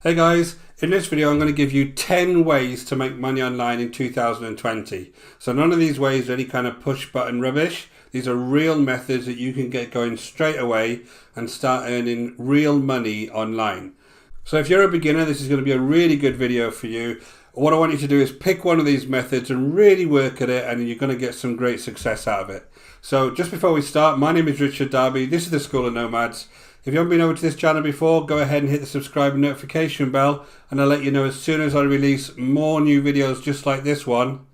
Hey guys, in this video I'm going to give you 10 ways to make money online in 2020. So none of these ways are any kind of push button rubbish. These are real methods that you can get going straight away and start earning real money online. So if you're a beginner, this is going to be a really good video for you. What I want you to do is pick one of these methods and really work at it, and you're going to get some great success out of it. So just before we start, my name is Richard Darby. This is the School of Nomads. If you haven't been over to this channel before, go ahead and hit the subscribe and notification bell, and I'll let you know as soon as I release more new videos just like this one.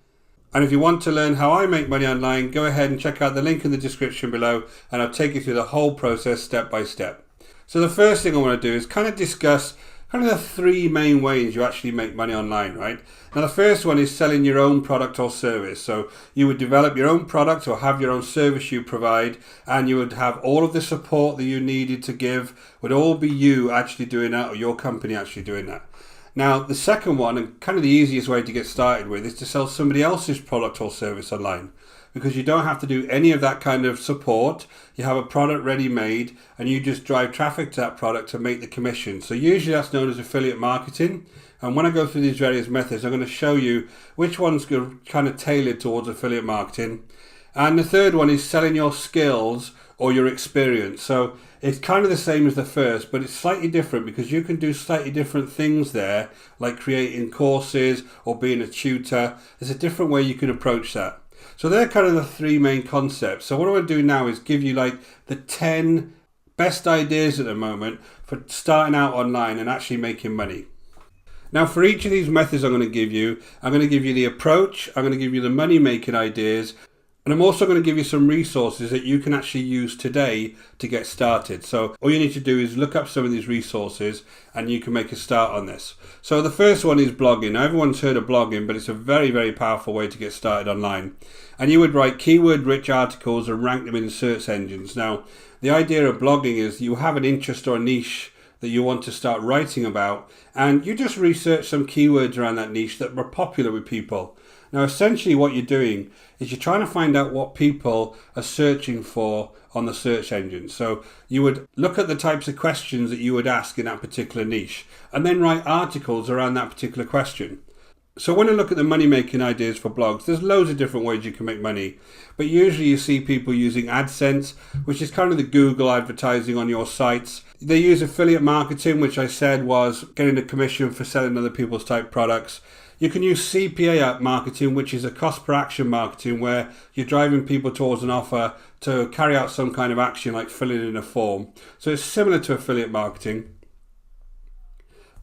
And if you want to learn how I make money online, go ahead and check out the link in the description below, and I'll take you through the whole process step by step. So the first thing I want to do is kind of discuss the three main ways you actually make money online, right? Now the first one is selling your own product or service. So you would develop your own product or have your own service you provide, and you would have all of the support that you needed to give would all be you actually doing that, or your company actually doing that. Now the second one, and kind of the easiest way to get started with, is to sell somebody else's product or service online, because you don't have to do any of that kind of support. You have a product ready made and you just drive traffic to that product to make the commission. So usually that's known as affiliate marketing. And when I go through these various methods, I'm going to show you which one's kind of tailored towards affiliate marketing. And the third one is selling your skills or your experience. So it's kind of the same as the first, but it's slightly different because you can do slightly different things there, like creating courses or being a tutor. There's a different way you can approach that. So they're kind of the three main concepts. So what I want to do now is give you like the 10 best ideas at the moment for starting out online and actually making money. Now for each of these methods I'm going to give you the approach, I'm going to give you the money making ideas, and I'm also going to give you some resources that you can actually use today to get started. So all you need to do is look up some of these resources and you can make a start on this. So the first one is blogging. Now everyone's heard of blogging, but it's a very, very powerful way to get started online. And you would write keyword-rich articles and rank them in search engines. Now the idea of blogging is you have an interest or a niche that you want to start writing about, and you just research some keywords around that niche that were popular with people. Now essentially what you're doing is you're trying to find out what people are searching for on the search engine. So you would look at the types of questions that you would ask in that particular niche and then write articles around that particular question. So when I look at the money making ideas for blogs, there's loads of different ways you can make money, but usually you see people using AdSense, which is kind of the Google advertising on your sites. They use affiliate marketing, which I said was getting a commission for selling other people's type products. You can use CPA marketing, which is a cost per action marketing, where you're driving people towards an offer to carry out some kind of action like filling in a form. So it's similar to affiliate marketing.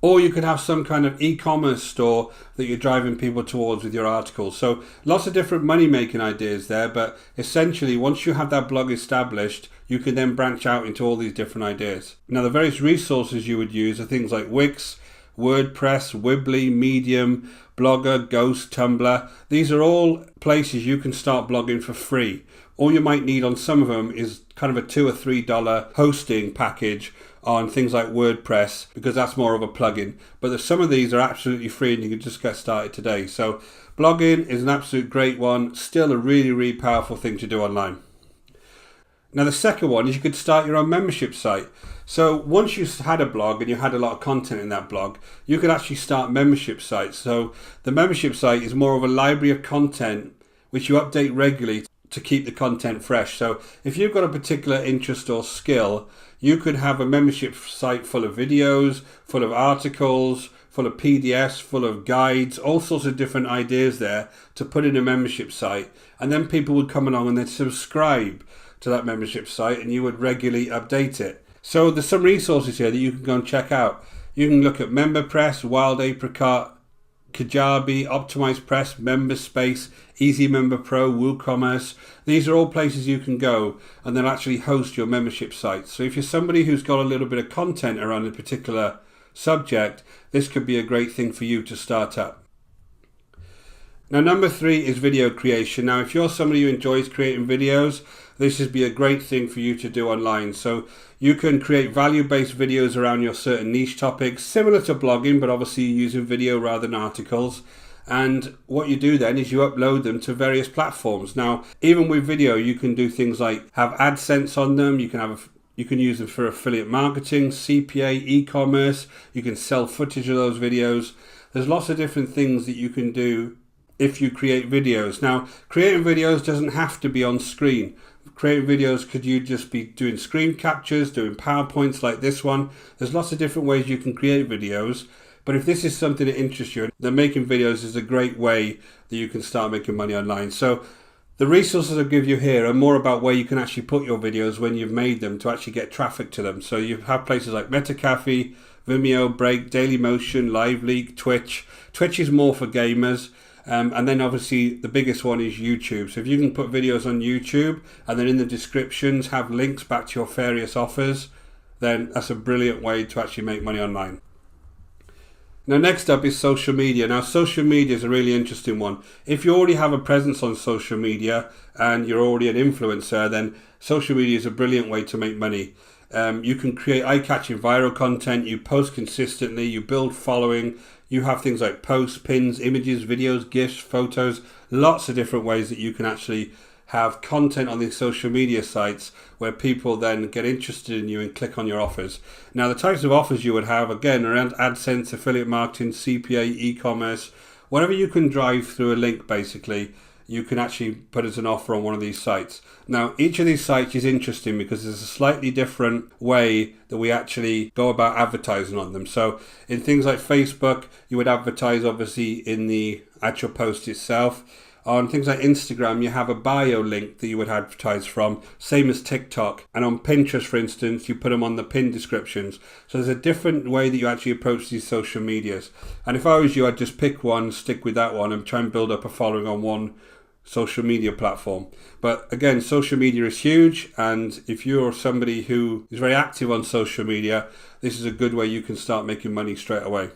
Or you could have some kind of e-commerce store that you're driving people towards with your articles. So lots of different money making ideas there, but essentially once you have that blog established, you can then branch out into all these different ideas. Now the various resources you would use are things like Wix, WordPress, Weebly, Medium, Blogger, Ghost, Tumblr. These are all places you can start blogging for free. All you might need on some of them is kind of a $2 or $3 hosting package on things like WordPress, because that's more of a plugin. But some of these are absolutely free and you can just get started today. So blogging is an absolute great one, still a really, really powerful thing to do online. Now the second one is you could start your own membership site. So once you had a blog and you had a lot of content in that blog, you could actually start membership sites. So the membership site is more of a library of content which you update regularly to keep the content fresh. So if you've got a particular interest or skill, you could have a membership site full of videos, full of articles, full of PDFs, full of guides, all sorts of different ideas there to put in a membership site. And then people would come along and they'd subscribe to that membership site and you would regularly update it. So there's some resources here that you can go and check out. You can look at MemberPress, Wild Apricot, Kajabi, OptimizePress, MemberSpace, Easy Member Pro, WooCommerce. These are all places you can go and they'll actually host your membership sites. So if you're somebody who's got a little bit of content around a particular subject, this could be a great thing for you to start up. Now number 3 is video creation. Now if you're somebody who enjoys creating videos, this would be a great thing for you to do online. So you can create value-based videos around your certain niche topics, similar to blogging, but obviously you're using video rather than articles. And what you do then is you upload them to various platforms. Now, even with video, you can do things like have AdSense on them. You can have You can use them for affiliate marketing, CPA, e-commerce. You can sell footage of those videos. There's lots of different things that you can do if you create videos. Now, creating videos doesn't have to be on screen. Creating videos, could you just be doing screen captures, doing PowerPoints like this one? There's lots of different ways you can create videos. But if this is something that interests you, then making videos is a great way that you can start making money online. So the resources I give you here are more about where you can actually put your videos when you've made them to actually get traffic to them. So you have places like Metacafe, Vimeo, Break, Dailymotion, LiveLeak, Twitch. Twitch is more for gamers. And then obviously the biggest one is YouTube. So if you can put videos on YouTube and then in the descriptions have links back to your various offers, then that's a brilliant way to actually make money online. Now next up is social media. Now social media is a really interesting one. If you already have a presence on social media and you're already an influencer, then social media is a brilliant way to make money. You can create eye-catching viral content, you post consistently, you build following, you have things like posts, pins, images, videos, GIFs, photos, lots of different ways that you can actually have content on these social media sites where people then get interested in you and click on your offers. Now the types of offers you would have, again, around AdSense, affiliate marketing, CPA, e-commerce, whatever you can drive through a link basically, you can actually put as an offer on one of these sites. Now, each of these sites is interesting because there's a slightly different way that we actually go about advertising on them. So in things like Facebook, you would advertise obviously in the actual post itself. On things like Instagram, you have a bio link that you would advertise from, same as TikTok. And on Pinterest, for instance, you put them on the pin descriptions. So there's a different way that you actually approach these social medias. And if I was you, I'd just pick one, stick with that one, and try and build up a following on one social media platform. But again, social media is huge, and if you're somebody who is very active on social media, this is a good way you can start making money straight away.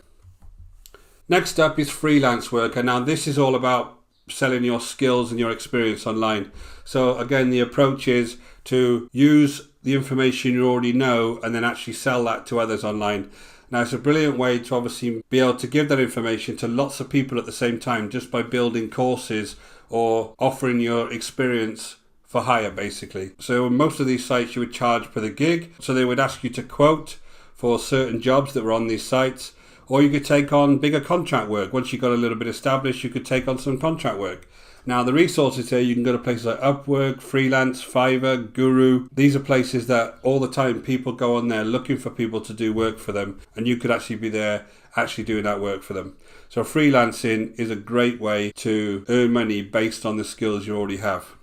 Next up is freelance work, and now this is all about selling your skills and your experience online. So again, the approach is to use the information you already know and then actually sell that to others online. Now, it's a brilliant way to obviously be able to give that information to lots of people at the same time just by building courses or offering your experience for hire, basically. So most of these sites you would charge per the gig. So they would ask you to quote for certain jobs that were on these sites, or you could take on bigger contract work. Once you got a little bit established, you could take on some contract work. Now, the resources here, you can go to places like Upwork, Freelance, Fiverr, Guru. These are places that all the time people go on there looking for people to do work for them, and you could actually be there actually doing that work for them. So freelancing is a great way to earn money based on the skills you already have.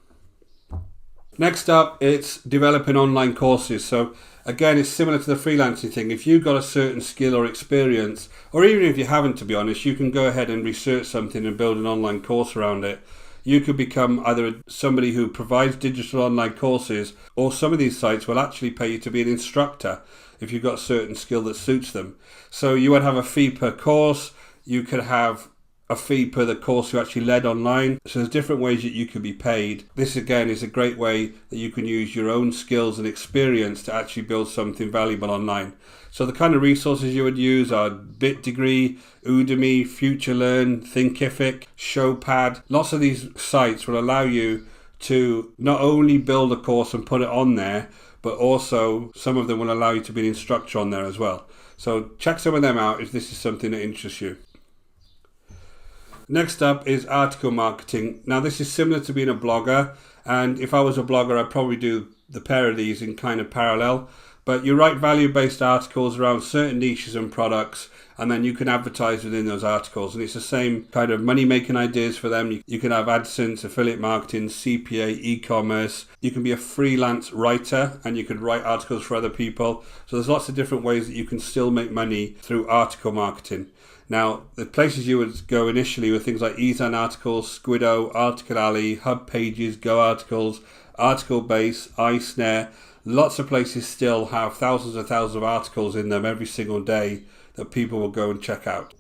Next up, it's developing online courses. So again, it's similar to the freelancing thing. If you've got a certain skill or experience, or even if you haven't, to be honest, you can go ahead and research something and build an online course around it. You could become either somebody who provides digital online courses, or some of these sites will actually pay you to be an instructor if you've got a certain skill that suits them. So you would have a fee per course. You could have a fee per the course you actually led online. So there's different ways that you can be paid. This again is a great way that you can use your own skills and experience to actually build something valuable online. So the kind of resources you would use are BitDegree, Udemy, FutureLearn, Thinkific, Showpad. Lots of these sites will allow you to not only build a course and put it on there, but also some of them will allow you to be an instructor on there as well. So check some of them out if this is something that interests you. Next up is article marketing. Now this is similar to being a blogger, and if I was a blogger I'd probably do the pair of these in kind of parallel. But you write value-based articles around certain niches and products, and then you can advertise within those articles. And it's the same kind of money-making ideas for them. You can have AdSense, affiliate marketing, CPA, e-commerce. You can be a freelance writer, and you can write articles for other people. So there's lots of different ways that you can still make money through article marketing. Now, the places you would go initially were things like Ezine Articles, Squiddo, Article Alley, Hub Pages, Go Articles, Article Base, iSnare. Lots of places still have thousands and thousands of articles in them every single day that people will go and check out.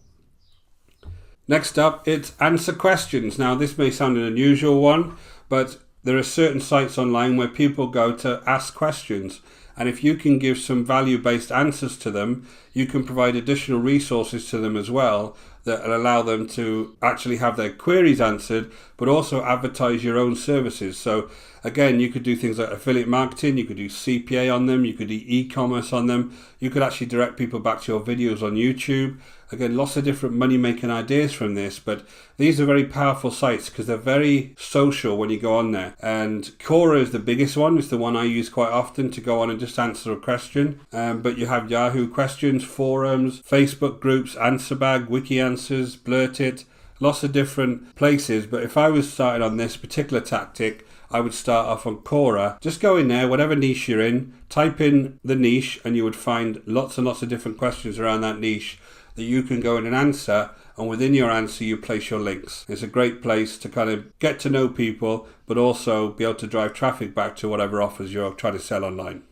Next up, it's answer questions. Now, this may sound an unusual one, but there are certain sites online where people go to ask questions. And if you can give some value-based answers to them, you can provide additional resources to them as well. that will allow them to actually have their queries answered, but also advertise your own services. So again, you could do things like affiliate marketing, you could do CPA on them, you could do e-commerce on them, you could actually direct people back to your videos on YouTube. Again, lots of different money making ideas from this, but these are very powerful sites because they're very social when you go on there. And Quora is the biggest one. It's the one I use quite often to go on and just answer a question. But you have Yahoo questions, forums, Facebook groups, AnswerBag, Wiki Answers, Blurtit, lots of different places. But if I was starting on this particular tactic, I would start off on Quora. Just go in there, whatever niche you're in, type in the niche, and you would find lots and lots of different questions around that niche that you can go in and answer, and within your answer you place your links. It's a great place to kind of get to know people, but also be able to drive traffic back to whatever offers you're trying to sell online.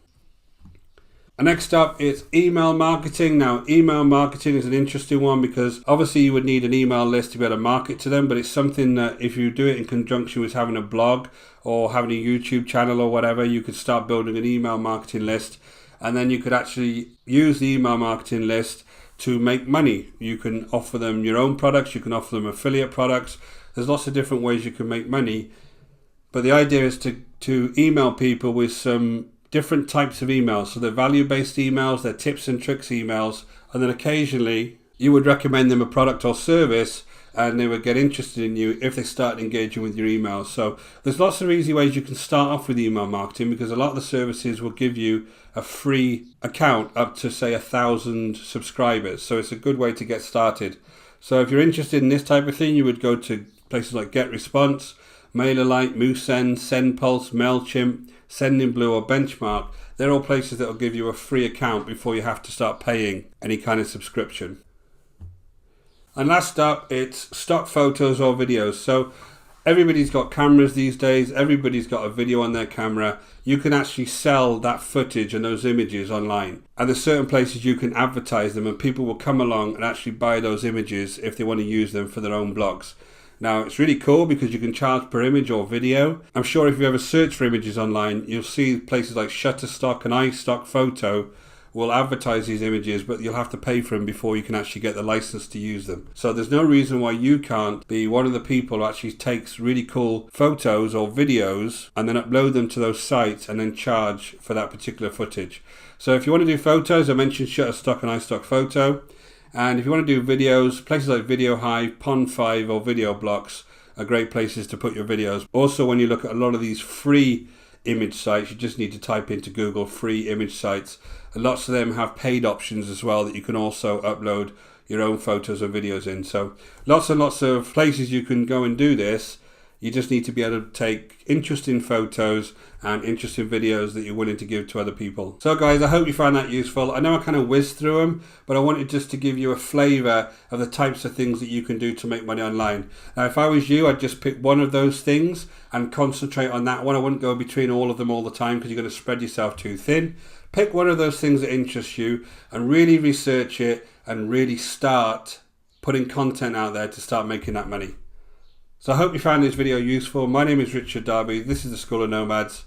And next up is email marketing. Now, email marketing is an interesting one because obviously you would need an email list to be able to market to them, but it's something that if you do it in conjunction with having a blog or having a YouTube channel or whatever, you could start building an email marketing list, and then you could actually use the email marketing list to make money. You can offer them your own products, you can offer them affiliate products. There's lots of different ways you can make money, but the idea is to email people with some different types of emails. So they're value-based emails, they're tips and tricks emails, and then occasionally you would recommend them a product or service and they would get interested in you if they start engaging with your emails. So there's lots of easy ways you can start off with email marketing, because a lot of the services will give you a free account up to say 1,000 subscribers. So it's a good way to get started. So if you're interested in this type of thing, you would go to places like GetResponse, MailerLite, Moosend, SendPulse, MailChimp, Sendinblue or Benchmark. They're all places that will give you a free account before you have to start paying any kind of subscription. And last up, it's stock photos or videos. So everybody's got cameras these days. Everybody's got a video on their camera. You can actually sell that footage and those images online. And there's certain places you can advertise them, and people will come along and actually buy those images if they want to use them for their own blogs. Now, it's really cool because you can charge per image or video. I'm sure if you ever search for images online, you'll see places like Shutterstock and iStockPhoto will advertise these images, but you'll have to pay for them before you can actually get the license to use them. So there's no reason why you can't be one of the people who actually takes really cool photos or videos and then upload them to those sites and then charge for that particular footage. So if you want to do photos, I mentioned Shutterstock and iStockPhoto. And if you want to do videos, places like VideoHive, Pond5 or VideoBlocks are great places to put your videos. Also, when you look at a lot of these free image sites, you just need to type into Google free image sites. And lots of them have paid options as well that you can also upload your own photos or videos in. So lots and lots of places you can go and do this. You just need to be able to take interesting photos and interesting videos that you're willing to give to other people. So guys, I hope you found that useful. I know I kind of whizzed through them, but I wanted just to give you a flavour of the types of things that you can do to make money online. Now, if I was you, I'd just pick one of those things and concentrate on that one. I wouldn't go between all of them all the time because you're going to spread yourself too thin. Pick one of those things that interests you and really research it and really start putting content out there to start making that money. So I hope you found this video useful. My name is Richard Darby. This is the School of Nomads.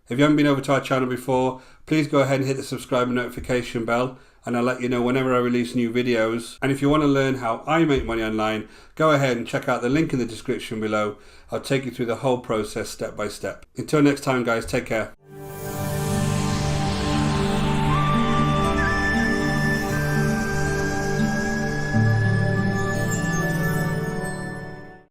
If you haven't been over to our channel before, please go ahead and hit the subscribe and notification bell, and I'll let you know whenever I release new videos. And if you want to learn how I make money online, go ahead and check out the link in the description below. I'll take you through the whole process step by step. Until next time, guys, take care.